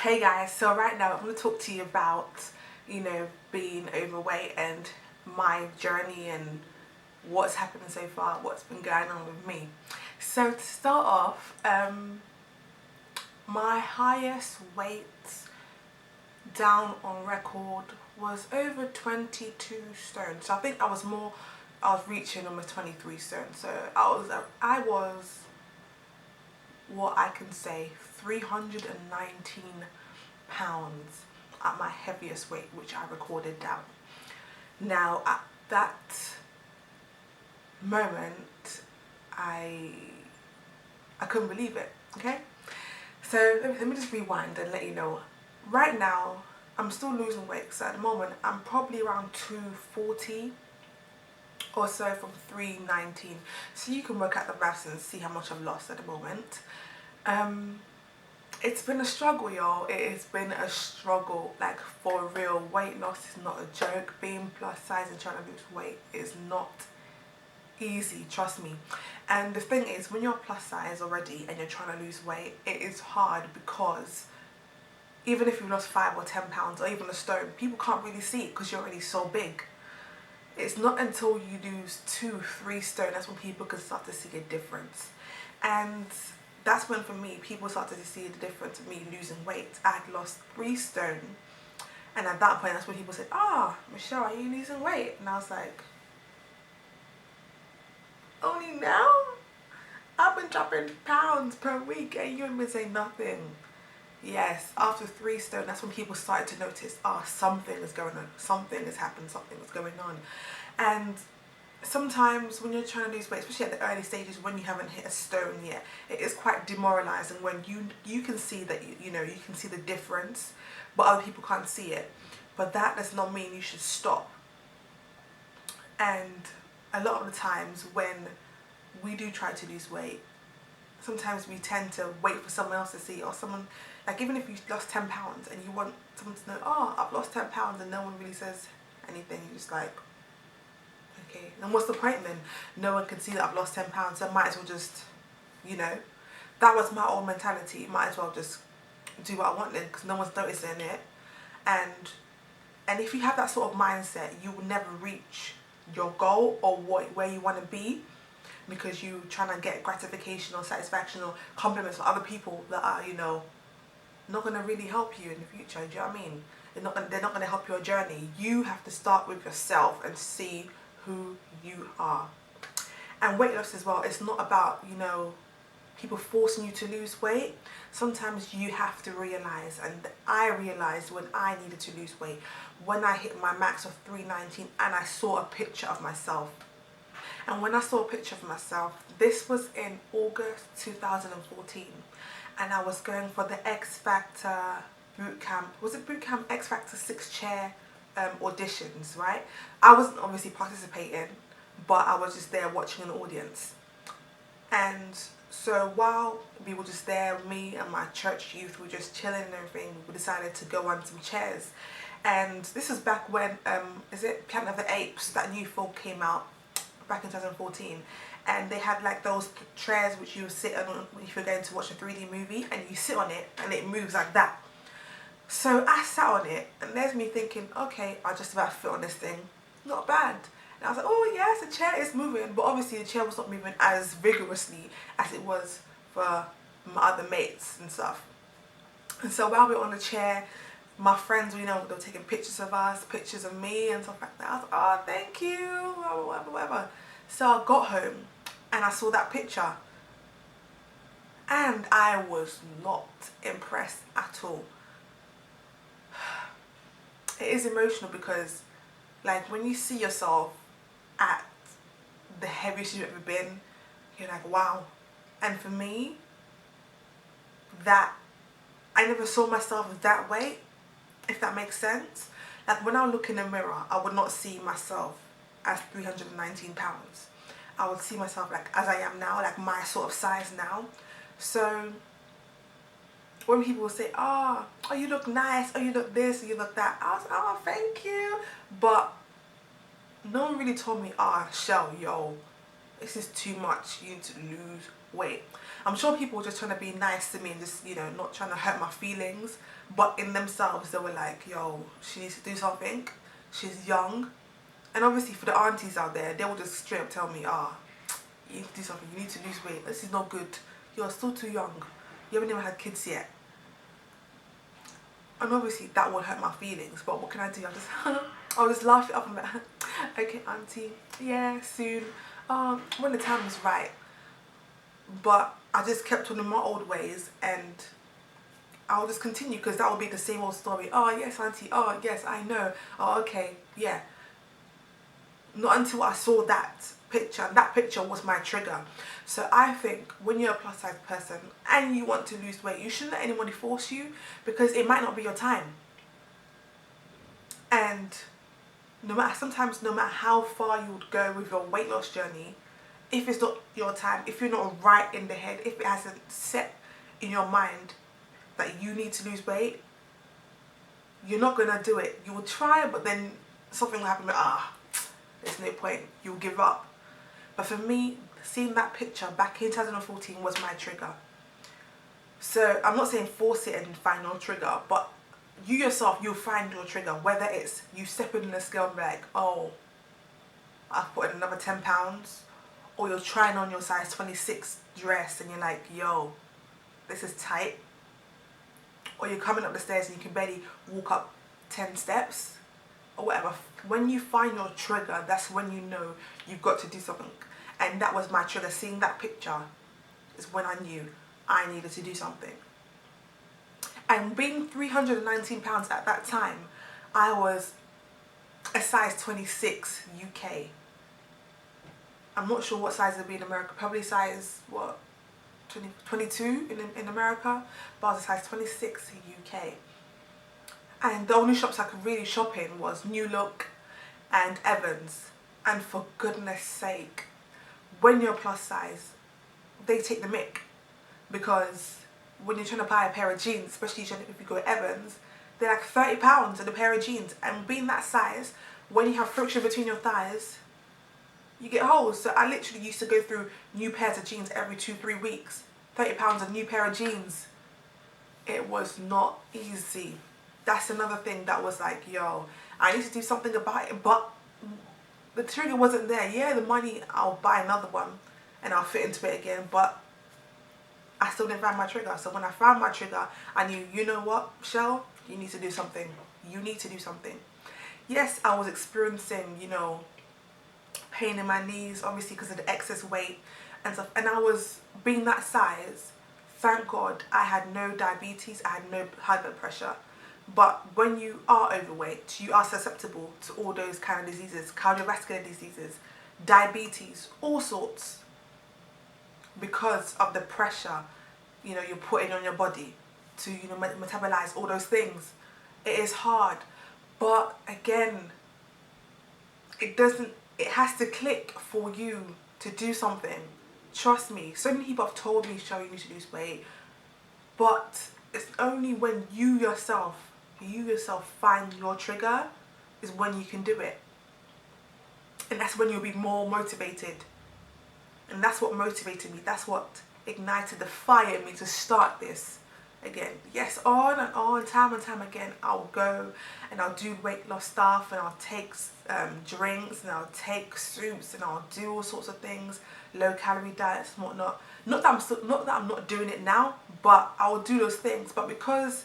Hey guys, so right now I'm going to talk to you about, being overweight and my journey and what's happened so far, what's been going on with me. So to start off, my highest weight down on record was over 22 stone. So I think I was reaching almost 23 stone. So I was what I can say 319 pounds at my heaviest weight, which I recorded down. Now at that moment I couldn't believe it. Okay, so let me just rewind and let you know. Right now I'm still losing weight, so at the moment I'm probably around 240 or so from 319. So you can work out the maths and see how much I've lost at the moment. It's been a struggle, y'all. It has been a struggle, like for real. Weight loss is not a joke. Being plus size and trying to lose weight is not easy, trust me. And the thing is, when you're plus size already and you're trying to lose weight, it is hard because even if you've lost 5 or 10 pounds or even a stone, people can't really see it because you're already so big. It's not until you lose 2-3 stone that's when people can start to see a difference. And that's when, for me, people started to see the difference of me losing weight. I had lost 3 stone, and at that point, that's when people said, Michelle, are you losing weight? And I was like, only now? I've been dropping pounds per week, and you haven't been saying nothing. Yes, after 3 stone, that's when people started to notice, something is going on, something has happened, something is going on. And sometimes when you're trying to lose weight, especially at the early stages when you haven't hit a stone yet, it is quite demoralizing when you can see that you can see the difference, but other people can't see it. But that does not mean you should stop. And a lot of the times when we do try to lose weight, sometimes we tend to wait for someone else to see, or someone, like, even if you lost 10 pounds and you want someone to know, I've lost 10 pounds, and no one really says anything, you're just like, okay, and what's the point then? No one can see that I've lost 10 pounds, so I might as well just, that was my old mentality. Might as well just do what I want then, because no one's noticing it. And if you have that sort of mindset, you will never reach your goal or where you want to be, because you're trying to get gratification or satisfaction or compliments from other people that are, not going to really help you in the future. Do you know what I mean? They're not going to help your journey. You have to start with yourself and see who you are. And weight loss as well, it's not about, people forcing you to lose weight. Sometimes you have to realize, and I realized when I needed to lose weight, when I hit my max of 319 and I saw a picture of myself. And when I saw a picture of myself, this was in August 2014, and I was going for the X Factor boot camp. Was it boot camp? X Factor 6-chair auditions, right? I wasn't obviously participating, but I was just there watching an audience. And so while we were just there, me and my church youth were just chilling and everything, we decided to go on some chairs. And this was back when, is it Planet of the Apes, that new film came out back in 2014. And they had like those chairs which you sit on if you're going to watch a 3D movie, and you sit on it and it moves like that. So I sat on it, and there's me thinking, okay, I just about fit on this thing, not bad. And I was like, oh yes, the chair is moving, but obviously the chair was not moving as vigorously as it was for my other mates and stuff. And so while we were on the chair, my friends, they were taking pictures of us, pictures of me and stuff like that. I was like, oh, thank you, whatever. So I got home and I saw that picture, and I was not impressed at all. It is emotional because, like, when you see yourself at the heaviest you've ever been, you're like, wow. And for me, that I never saw myself that way, if that makes sense. Like, when I look in the mirror, I would not see myself as 319 pounds. I would see myself like as I am now, like my sort of size now. So when people say, oh, you look nice, oh, you look this, or you look that, I was like, oh, thank you. But no one really told me, Shell, yo, this is too much, you need to lose weight. I'm sure people were just trying to be nice to me and just, you know, not trying to hurt my feelings. But in themselves, they were like, yo, she needs to do something. She's young. And obviously for the aunties out there, they will just straight up tell me, you need to do something. You need to lose weight. This is not good. You're still too young. You haven't even had kids yet. And obviously that will hurt my feelings. But what can I do? I'll just laugh it up and be like, okay, auntie, yeah, soon. When the time is right. But I just kept on in my old ways, and I'll just continue, because that will be the same old story. Oh yes, auntie. Oh yes, I know. Oh okay, yeah. Not until I saw that picture, and that picture was my trigger. So I think when you're a plus size person and you want to lose weight, you shouldn't let anybody force you, because it might not be your time. And sometimes no matter how far you would go with your weight loss journey, if it's not your time, if you're not right in the head, if it hasn't set in your mind that you need to lose weight, you're not gonna do it. You will try, but then something will happen. There's no point. You'll give up. But for me, seeing that picture back in 2014 was my trigger. So I'm not saying force it and find your trigger, but you yourself, you'll find your trigger. Whether it's you stepping in the scale and be like, oh, I've put in another 10 pounds, or you're trying on your size 26 dress and you're like, yo, this is tight. Or you're coming up the stairs and you can barely walk up 10 steps, or whatever. When you find your trigger, that's when you know you've got to do something. And that was my trigger. Seeing that picture is when I knew I needed to do something. And being 319 pounds at that time, I was a size 26 UK. I'm not sure what size it'd be in America. Probably size, what, 22 in America. But I was a size 26 UK. And the only shops I could really shop in was New Look and Evans. And for goodness sake, when you're plus size, they take the mick. Because when you're trying to buy a pair of jeans, especially if you go to Evans, they're like £30 in a pair of jeans. And being that size, when you have friction between your thighs, you get holes. So I literally used to go through new pairs of jeans every 2-3 weeks. £30 a new pair of jeans. It was not easy. That's another thing that was like, yo, I need to do something about it. But the trigger wasn't there. Yeah, the money, I'll buy another one and I'll fit into it again. But I still didn't find my trigger. So when I found my trigger, I knew, you know what, Shell, you need to do something. You need to do something. Yes, I was experiencing, you know, pain in my knees, obviously because of the excess weight and stuff. And I was being that size, thank God I had no diabetes, I had no high blood pressure. But when you are overweight, you are susceptible to all those kind of diseases, cardiovascular diseases, diabetes, all sorts, because of the pressure, you know, you're putting on your body to, you know, metabolize all those things. It is hard, but again, it has to click for you to do something. Trust me, so many people have told me, Shell, you need to lose weight, but it's only when you yourself find your trigger is when you can do it. And that's when you'll be more motivated. And that's what motivated me. That's what ignited the fire in me to start this again. Yes, on and on, time and time again, I'll go and I'll do weight loss stuff, and I'll take drinks, and I'll take soups, and I'll do all sorts of things, low calorie diets and whatnot. Not that I'm not doing it now, but I will do those things. But because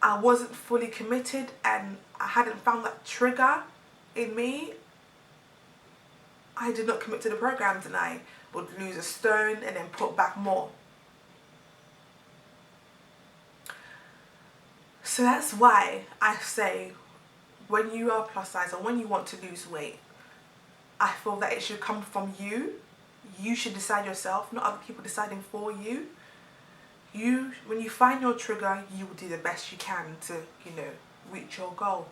I wasn't fully committed and I hadn't found that trigger in me, I did not commit to the programs, and I would lose a stone and then put back more. So that's why I say, when you are plus size or when you want to lose weight, I feel that it should come from you. You should decide yourself, not other people deciding for you. When you find your trigger, you will do the best you can to, you know, reach your goal.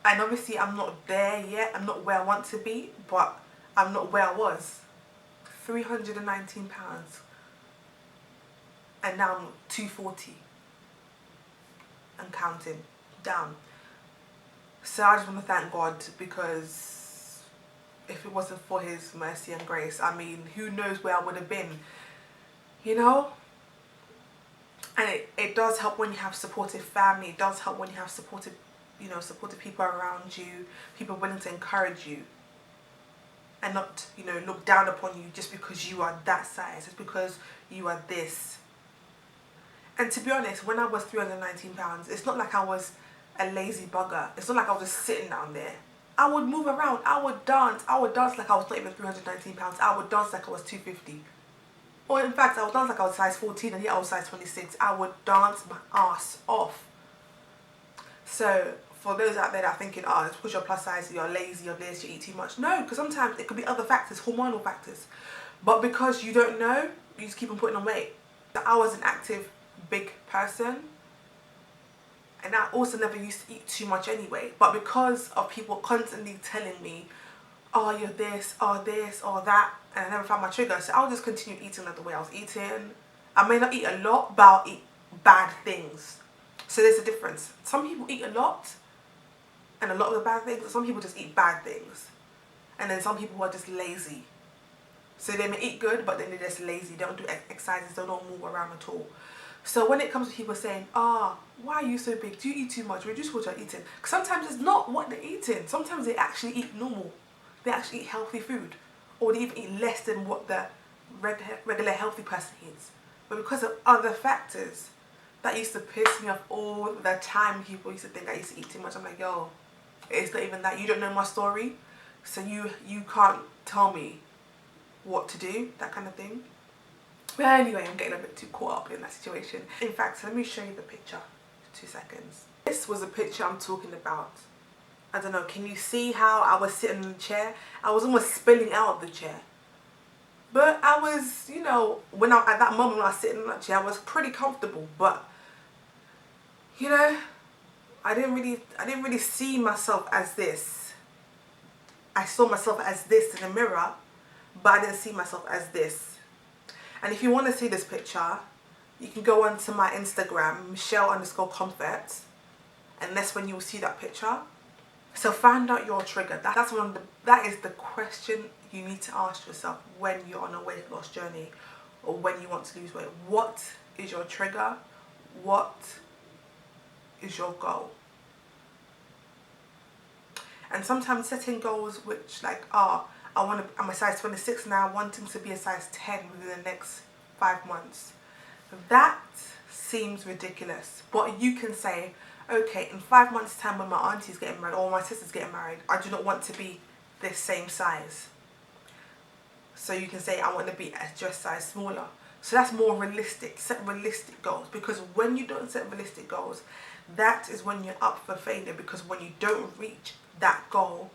And obviously I'm not there yet. I'm not where I want to be, but I'm not where I was. 319 pounds. And now I'm 240. And counting down. So I just want to thank God, because if it wasn't for his mercy and grace, I mean, who knows where I would have been. you know. And it does help when you have supportive family. It does help when you have supportive, you know, supportive people around you, people willing to encourage you and not, you know, look down upon you just because you are that size, just because you are this. And to be honest, when I was 319 pounds, it's not like I was a lazy bugger. It's not like I was just sitting down there. I would move around. I would dance like I was not even 319 pounds. I would dance like I was 250. Or in fact, I would dance like I was size 14 and yet I was size 26. I would dance my ass off. So for those out there that are thinking, oh, it's because you're plus size, you're lazy, you eat too much. No, because sometimes it could be other factors, hormonal factors. But because you don't know, you just keep on putting on weight. I was an active, big person. And I also never used to eat too much anyway. But because of people constantly telling me, oh, you're this, or that, and I never found my trigger, so I'll just continue eating like the way I was eating. I may not eat a lot, but I'll eat bad things. So there's a difference. Some people eat a lot, and a lot of the bad things. Some people just eat bad things. And then some people are just lazy. So they may eat good, but then they're just lazy. They don't do exercises, they don't move around at all. So when it comes to people saying, why are you so big? Do you eat too much? Reduce what you're eating. Because sometimes it's not what they're eating. Sometimes they actually eat normal. They actually eat healthy food. Or they even eat less than what the regular healthy person eats. But because of other factors, that used to piss me off all the time. People used to think I used to eat too much. I'm like, yo, it's not even that. You don't know my story. So you can't tell me what to do, that kind of thing. But anyway, I'm getting a bit too caught up in that situation. In fact, let me show you the picture. 2 seconds. This was a picture I'm talking about. I don't know, can you see how I was sitting in the chair? I was almost spilling out of the chair. But I was, you know, at that moment when I was sitting in that chair, I was pretty comfortable. But, you know, I didn't really see myself as this. I saw myself as this in the mirror, but I didn't see myself as this. And if you want to see this picture, you can go onto my Instagram, Michelle_Comfort, and that's when you will see that picture. So find out your trigger. That is the question you need to ask yourself when you're on a weight loss journey or when you want to lose weight. What is your trigger? What is your goal? And sometimes setting goals which like, I'm a size 26 now, wanting to be a size 10 within the next 5 months. That seems ridiculous. But you can say, okay, in 5 months' time when my auntie's getting married or my sister's getting married, I do not want to be this same size. So you can say, I want to be a dress size smaller. So that's more realistic. Set realistic goals. Because when you don't set realistic goals, that is when you're up for failure. Because when you don't reach that goal,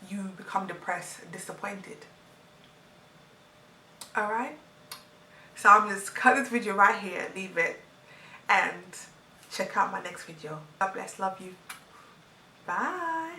you become depressed and disappointed. Alright? So I'm just cut this video right here and leave it. And check out my next video. God bless. Love you. Bye.